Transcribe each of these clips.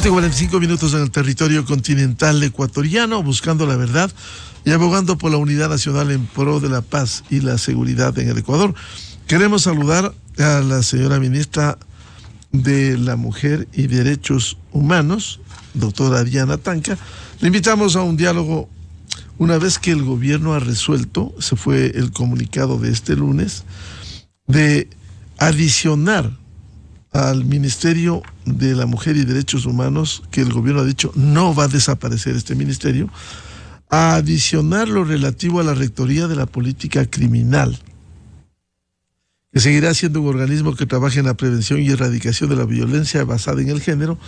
7:45 en el territorio continental ecuatoriano, buscando la verdad y abogando por la unidad nacional en pro de la paz y la seguridad en el Ecuador. Queremos saludar a la señora ministra de la Mujer y Derechos Humanos, doctora Diana Tanca. Le invitamos a un diálogo una vez que el gobierno ha resuelto, se fue el comunicado de este lunes, de adicionar al Ministerio de la Mujer y Derechos Humanos, que el gobierno ha dicho no va a desaparecer este ministerio, a adicionar lo relativo a la Rectoría de la Política Criminal, que seguirá siendo un organismo que trabaje en la prevención y erradicación de la violencia basada en el género.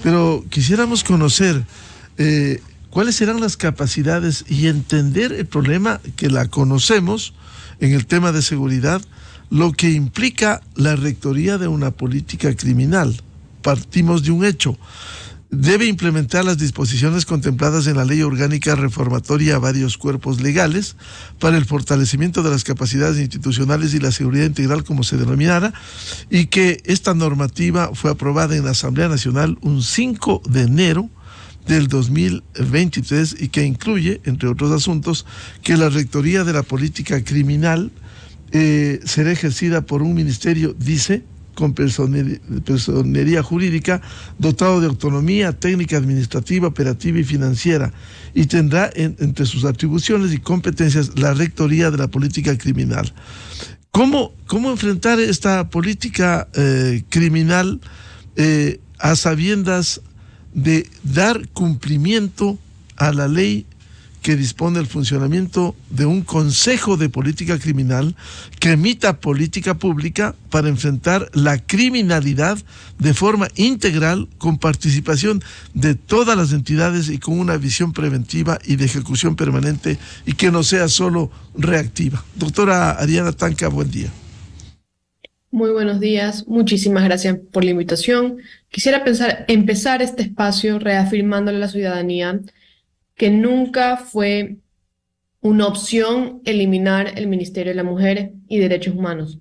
Pero quisiéramos conocer cuáles serán las capacidades y entender el problema que la conocemos en el tema de seguridad, lo que implica la rectoría de una política criminal. Partimos de un hecho: debe implementar las disposiciones contempladas en la Ley Orgánica Reformatoria a varios cuerpos legales para el fortalecimiento de las capacidades institucionales y la seguridad integral, como se denominara, y que esta normativa fue aprobada en la Asamblea Nacional un 5 de enero del 2023 y que incluye, entre otros asuntos, que la rectoría de la política criminal será ejercida por un ministerio, dice, con personería jurídica, dotado de autonomía técnica, administrativa, operativa y financiera, y tendrá entre sus atribuciones y competencias la rectoría de la política criminal. ¿Cómo enfrentar esta política criminal a sabiendas de dar cumplimiento a la ley que dispone el funcionamiento de un Consejo de Política Criminal que emita política pública para enfrentar la criminalidad de forma integral, con participación de todas las entidades y con una visión preventiva y de ejecución permanente, y que no sea solo reactiva? Doctora Diana Tanca, buen día. Muy buenos días, muchísimas gracias por la invitación. Quisiera empezar este espacio reafirmándole a la ciudadanía que nunca fue una opción eliminar el Ministerio de la Mujer y Derechos Humanos.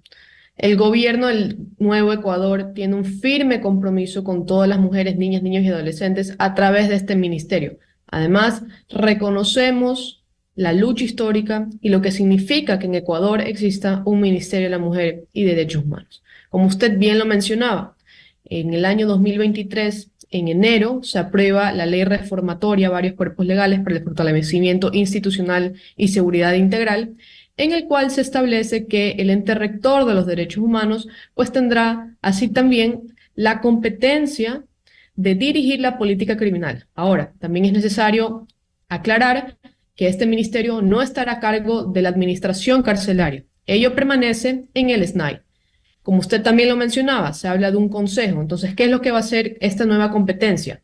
El gobierno del Nuevo Ecuador tiene un firme compromiso con todas las mujeres, niñas, niños y adolescentes a través de este ministerio. Además, reconocemos la lucha histórica y lo que significa que en Ecuador exista un Ministerio de la Mujer y Derechos Humanos. Como usted bien lo mencionaba, en el año 2023, en enero, se aprueba la ley reformatoria a varios cuerpos legales para el fortalecimiento institucional y seguridad integral, en el cual se establece que el ente rector de los derechos humanos pues tendrá así también la competencia de dirigir la política criminal. Ahora, también es necesario aclarar que este ministerio no estará a cargo de la administración carcelaria. Ello permanece en el SNAI. Como usted también lo mencionaba, se habla de un consejo. Entonces, ¿qué es lo que va a hacer esta nueva competencia?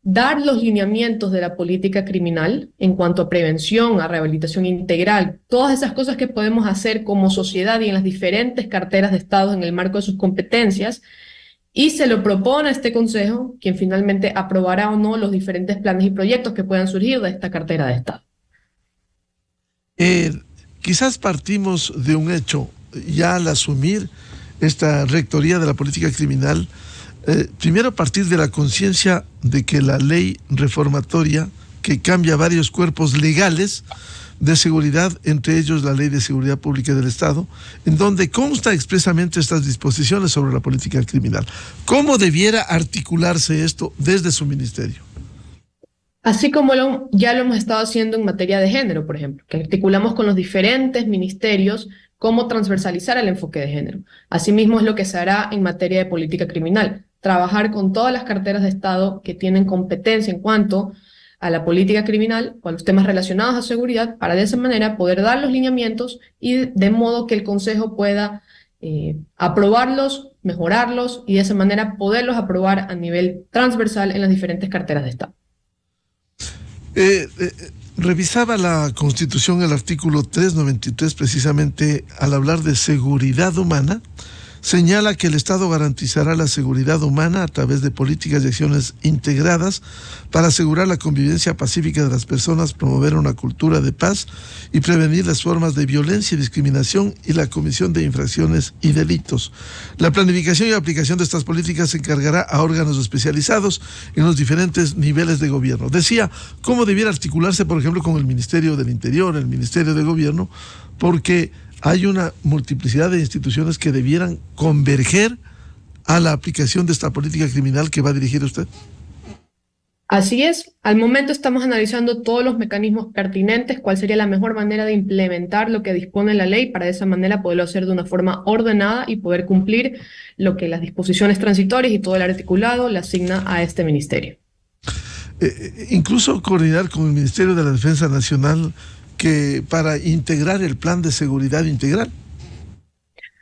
Dar los lineamientos de la política criminal en cuanto a prevención, a rehabilitación integral, todas esas cosas que podemos hacer como sociedad y en las diferentes carteras de Estado en el marco de sus competencias, y se lo propone a este consejo, quien finalmente aprobará o no los diferentes planes y proyectos que puedan surgir de esta cartera de Estado. Quizás partimos de un hecho. Ya al asumir esta rectoría de la política criminal, primero a partir de la conciencia de que la ley reformatoria, que cambia varios cuerpos legales de seguridad, entre ellos la Ley de Seguridad Pública del Estado, en donde consta expresamente estas disposiciones sobre la política criminal. ¿Cómo debiera articularse esto desde su ministerio? Así como ya lo hemos estado haciendo en materia de género, por ejemplo, que articulamos con los diferentes ministerios cómo transversalizar el enfoque de género. Asimismo es lo que se hará en materia de política criminal, trabajar con todas las carteras de Estado que tienen competencia en cuanto a la política criminal o a los temas relacionados a seguridad, para de esa manera poder dar los lineamientos y de modo que el Consejo pueda aprobarlos, mejorarlos y de esa manera poderlos aprobar a nivel transversal en las diferentes carteras de Estado. Revisaba la Constitución, el artículo 393, precisamente al hablar de seguridad humana, señala que el Estado garantizará la seguridad humana a través de políticas y acciones integradas para asegurar la convivencia pacífica de las personas, promover una cultura de paz y prevenir las formas de violencia y discriminación y la comisión de infracciones y delitos. La planificación y aplicación de estas políticas se encargará a órganos especializados en los diferentes niveles de gobierno. Decía cómo debiera articularse, por ejemplo, con el Ministerio del Interior, el Ministerio de Gobierno, porque hay una multiplicidad de instituciones que debieran converger a la aplicación de esta política criminal que va a dirigir usted. Así es, al momento estamos analizando todos los mecanismos pertinentes, cuál sería la mejor manera de implementar lo que dispone la ley para de esa manera poderlo hacer de una forma ordenada y poder cumplir lo que las disposiciones transitorias y todo el articulado le asigna a este ministerio. Incluso coordinar con el Ministerio de la Defensa Nacional que para integrar el plan de seguridad integral.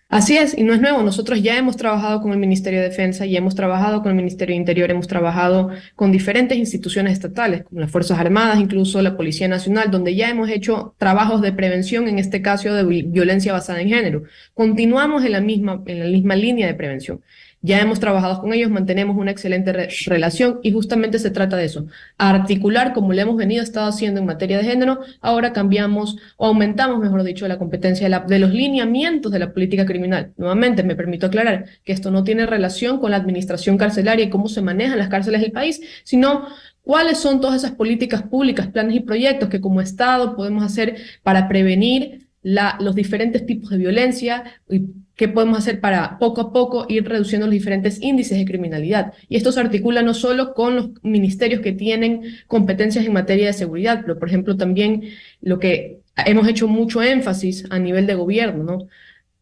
Así es, y no es nuevo. Nosotros ya hemos trabajado con el Ministerio de Defensa, ya hemos trabajado con el Ministerio de Interior, hemos trabajado con diferentes instituciones estatales, como las Fuerzas Armadas, incluso la Policía Nacional, donde ya hemos hecho trabajos de prevención, en este caso de violencia basada en género. Continuamos en la misma línea de prevención. Ya hemos trabajado con ellos, mantenemos una excelente relación y justamente se trata de eso, articular como lo hemos estado haciendo en materia de género. Ahora cambiamos o aumentamos, mejor dicho, la competencia de los lineamientos de la política criminal. Nuevamente, me permito aclarar que esto no tiene relación con la administración carcelaria y cómo se manejan las cárceles del país, sino cuáles son todas esas políticas públicas, planes y proyectos que como Estado podemos hacer para prevenir los diferentes tipos de violencia y qué podemos hacer para poco a poco ir reduciendo los diferentes índices de criminalidad. Y esto se articula no solo con los ministerios que tienen competencias en materia de seguridad, pero por ejemplo también lo que hemos hecho mucho énfasis a nivel de gobierno, ¿no?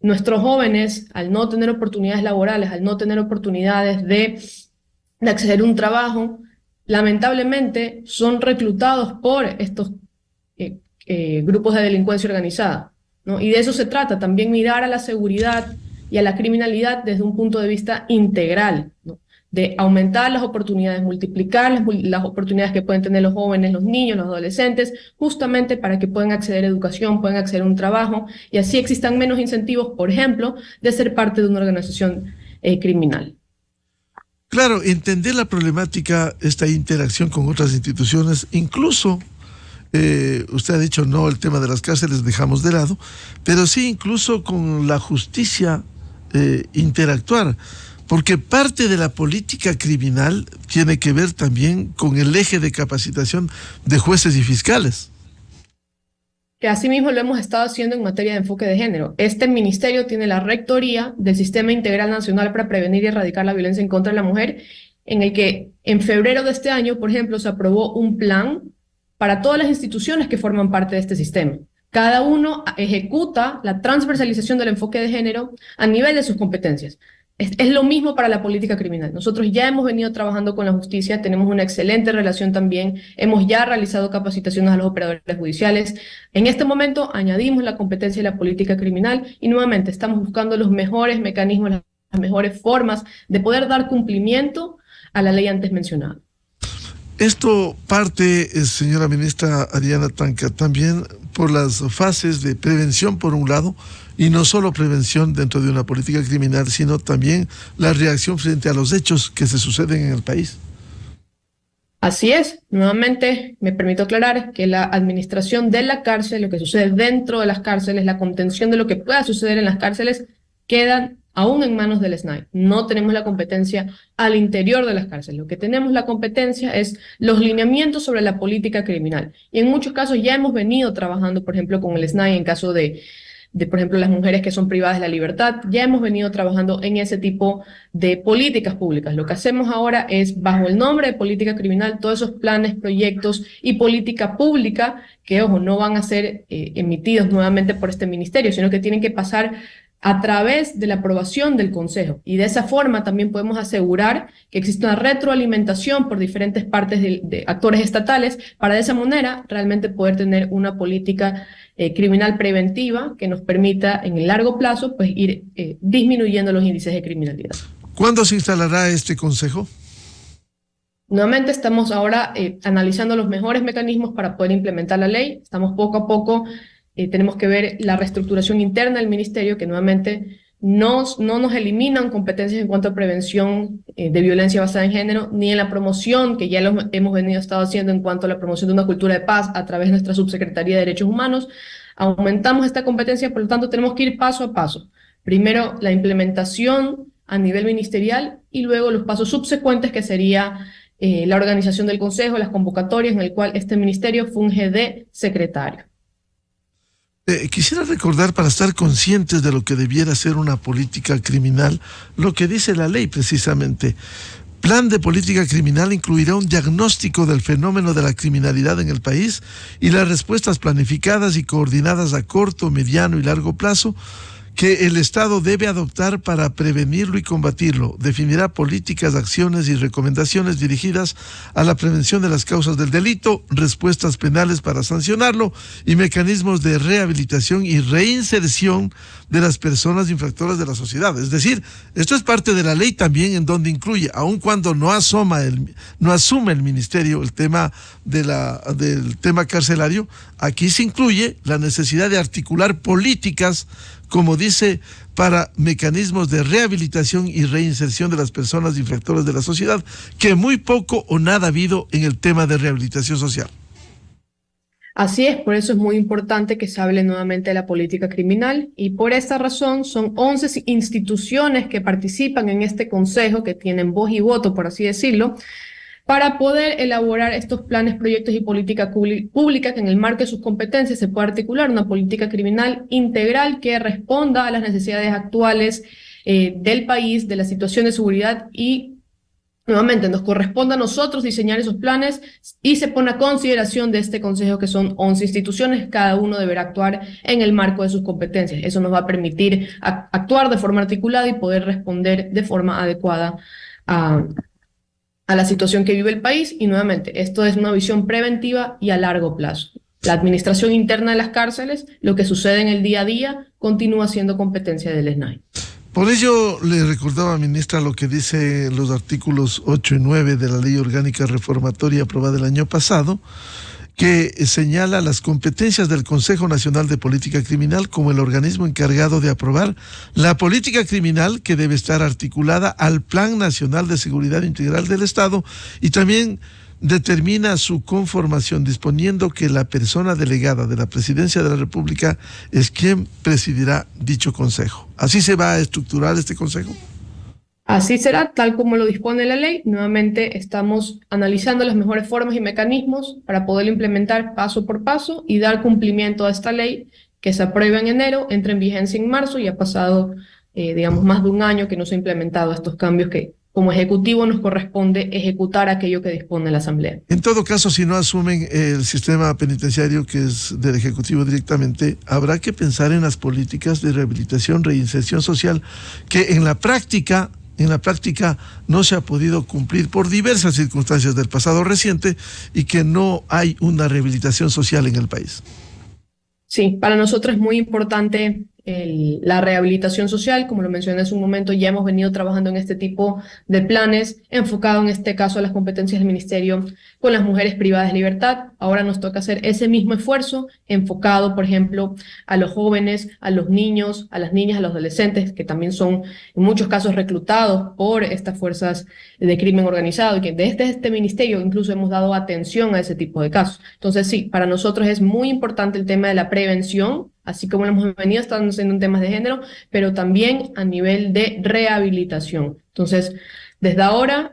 Nuestros jóvenes, al no tener oportunidades laborales, al no tener oportunidades de acceder a un trabajo, lamentablemente son reclutados por estos grupos de delincuencia organizada, ¿no? Y de eso se trata, también mirar a la seguridad y a la criminalidad desde un punto de vista integral, ¿no? De aumentar las oportunidades, multiplicar las oportunidades que pueden tener los jóvenes, los niños, los adolescentes, justamente para que puedan acceder a educación, puedan acceder a un trabajo y así existan menos incentivos, por ejemplo, de ser parte de una organización criminal. Claro, entender la problemática, esta interacción con otras instituciones, incluso usted ha dicho no, el tema de las cárceles dejamos de lado, pero sí incluso con la justicia interactuar, porque parte de la política criminal tiene que ver también con el eje de capacitación de jueces y fiscales. Que asimismo lo hemos estado haciendo en materia de enfoque de género. Este ministerio tiene la rectoría del Sistema Integral Nacional para Prevenir y Erradicar la Violencia en contra de la Mujer, en el que en febrero de este año, por ejemplo, se aprobó un plan para todas las instituciones que forman parte de este sistema. Cada uno ejecuta la transversalización del enfoque de género a nivel de sus competencias. Es lo mismo para la política criminal. Nosotros ya hemos venido trabajando con la justicia, tenemos una excelente relación también, hemos ya realizado capacitaciones a los operadores judiciales. En este momento añadimos la competencia de la política criminal y nuevamente estamos buscando los mejores mecanismos, las mejores formas de poder dar cumplimiento a la ley antes mencionada. Esto parte, señora ministra Ariana Tanca, también por las fases de prevención por un lado, y no solo prevención dentro de una política criminal, sino también la reacción frente a los hechos que se suceden en el país. Así es, nuevamente me permito aclarar que la administración de la cárcel, lo que sucede dentro de las cárceles, la contención de lo que pueda suceder en las cárceles, quedan aún en manos del SNAI. No tenemos la competencia al interior de las cárceles. Lo que tenemos la competencia es los lineamientos sobre la política criminal. Y en muchos casos ya hemos venido trabajando, por ejemplo, con el SNAI en caso de por ejemplo, las mujeres que son privadas de la libertad. Ya hemos venido trabajando en ese tipo de políticas públicas. Lo que hacemos ahora es, bajo el nombre de política criminal, todos esos planes, proyectos y política pública que, ojo, no van a ser emitidos nuevamente por este ministerio, sino que tienen que pasar a través de la aprobación del Consejo. Y de esa forma también podemos asegurar que existe una retroalimentación por diferentes partes de actores estatales para de esa manera realmente poder tener una política criminal preventiva que nos permita en el largo plazo pues ir disminuyendo los índices de criminalidad. ¿Cuándo se instalará este Consejo? Nuevamente estamos ahora analizando los mejores mecanismos para poder implementar la ley. Estamos poco a poco. Tenemos que ver la reestructuración interna del ministerio, que nuevamente no nos eliminan competencias en cuanto a prevención de violencia basada en género, ni en la promoción, que ya lo hemos estado haciendo en cuanto a la promoción de una cultura de paz a través de nuestra Subsecretaría de Derechos Humanos. Aumentamos esta competencia, por lo tanto tenemos que ir paso a paso. Primero, la implementación a nivel ministerial y luego los pasos subsecuentes, que sería la organización del Consejo, las convocatorias, en el cual este ministerio funge de secretario. Quisiera recordar, para estar conscientes de lo que debiera ser una política criminal, lo que dice la ley precisamente. Plan de política criminal incluirá un diagnóstico del fenómeno de la criminalidad en el país y las respuestas planificadas y coordinadas a corto, mediano y largo plazo que el Estado debe adoptar para prevenirlo y combatirlo. Definirá políticas, acciones y recomendaciones dirigidas a la prevención de las causas del delito, respuestas penales para sancionarlo y mecanismos de rehabilitación y reinserción de las personas infractoras de la sociedad. Es decir, esto es parte de la ley también, en donde incluye, aun cuando no asume el ministerio el tema del tema carcelario, aquí se incluye la necesidad de articular políticas, como dice, para mecanismos de rehabilitación y reinserción de las personas infractoras de la sociedad, que muy poco o nada ha habido en el tema de rehabilitación social. Así es, por eso es muy importante que se hable nuevamente de la política criminal, y por esta razón son 11 instituciones que participan en este consejo, que tienen voz y voto, por así decirlo, para poder elaborar estos planes, proyectos y política pública que en el marco de sus competencias se pueda articular una política criminal integral que responda a las necesidades actuales del país, de la situación de seguridad, y nuevamente nos corresponde a nosotros diseñar esos planes y se pone a consideración de este consejo, que son 11 instituciones, cada uno deberá actuar en el marco de sus competencias. Eso nos va a permitir actuar de forma articulada y poder responder de forma adecuada a la situación que vive el país. Y nuevamente, esto es una visión preventiva y a largo plazo. La administración interna de las cárceles, lo que sucede en el día a día, continúa siendo competencia del SNAI. Por ello, le recordaba, ministra, lo que dice los artículos 8 y 9 de la Ley Orgánica Reformatoria aprobada el año pasado, que señala las competencias del Consejo Nacional de Política Criminal como el organismo encargado de aprobar la política criminal, que debe estar articulada al Plan Nacional de Seguridad Integral del Estado, y también determina su conformación, disponiendo que la persona delegada de la Presidencia de la República es quien presidirá dicho consejo. ¿Así se va a estructurar este consejo? Así será, tal como lo dispone la ley. Nuevamente estamos analizando las mejores formas y mecanismos para poderlo implementar paso por paso y dar cumplimiento a esta ley, que se aprueba en enero, entra en vigencia en marzo, y ha pasado, más de un año que no se han implementado estos cambios que como Ejecutivo nos corresponde ejecutar aquello que dispone la Asamblea. En todo caso, si no asumen el sistema penitenciario, que es del Ejecutivo directamente, habrá que pensar en las políticas de rehabilitación, reinserción social, que en la práctica no se ha podido cumplir por diversas circunstancias del pasado reciente, y que no hay una rehabilitación social en el país. Sí, para nosotros es muy importante la rehabilitación social. Como lo mencioné hace un momento, ya hemos venido trabajando en este tipo de planes, enfocado en este caso a las competencias del Ministerio con las mujeres privadas de libertad. Ahora nos toca hacer ese mismo esfuerzo enfocado, por ejemplo, a los jóvenes, a los niños, a las niñas, a los adolescentes, que también son en muchos casos reclutados por estas fuerzas de crimen organizado, y que desde este ministerio incluso hemos dado atención a ese tipo de casos. Entonces sí, para nosotros es muy importante el tema de la prevención, así como lo hemos venido estando haciendo en temas de género, pero también a nivel de rehabilitación. Entonces, desde ahora,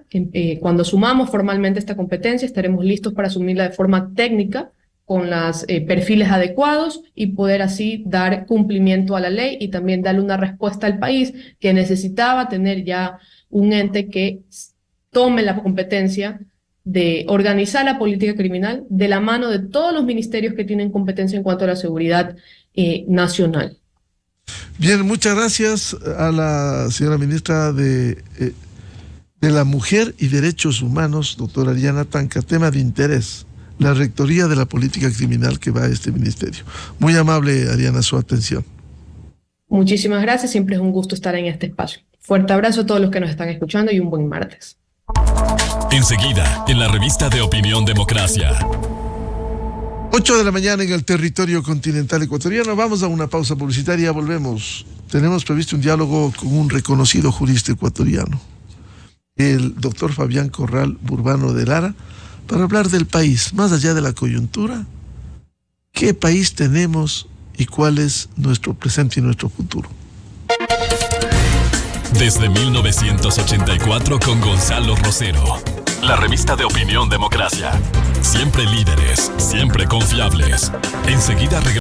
cuando asumamos formalmente esta competencia, estaremos listos para asumirla de forma técnica, con los perfiles adecuados, y poder así dar cumplimiento a la ley y también darle una respuesta al país, que necesitaba tener ya un ente que tome la competencia de organizar la política criminal de la mano de todos los ministerios que tienen competencia en cuanto a la seguridad nacional. Bien, muchas gracias a la señora ministra de la Mujer y Derechos Humanos, doctora Ariana Tanca. Tema de interés, la rectoría de la política criminal que va a este ministerio. Muy amable, Ariana, su atención. Muchísimas gracias, siempre es un gusto estar en este espacio. Fuerte abrazo a todos los que nos están escuchando y un buen martes. Enseguida, en la revista de Opinión Democracia. 8 de la mañana en el territorio continental ecuatoriano. Vamos a una pausa publicitaria, volvemos. tenemos previsto un diálogo con un reconocido jurista ecuatoriano, el doctor Fabián Corral Burbano de Lara, para hablar del país, más allá de la coyuntura, qué país tenemos y cuál es nuestro presente y nuestro futuro. Desde 1984 con Gonzalo Rosero. La revista de opinión Democracia. Siempre líderes, siempre confiables. Enseguida regresamos.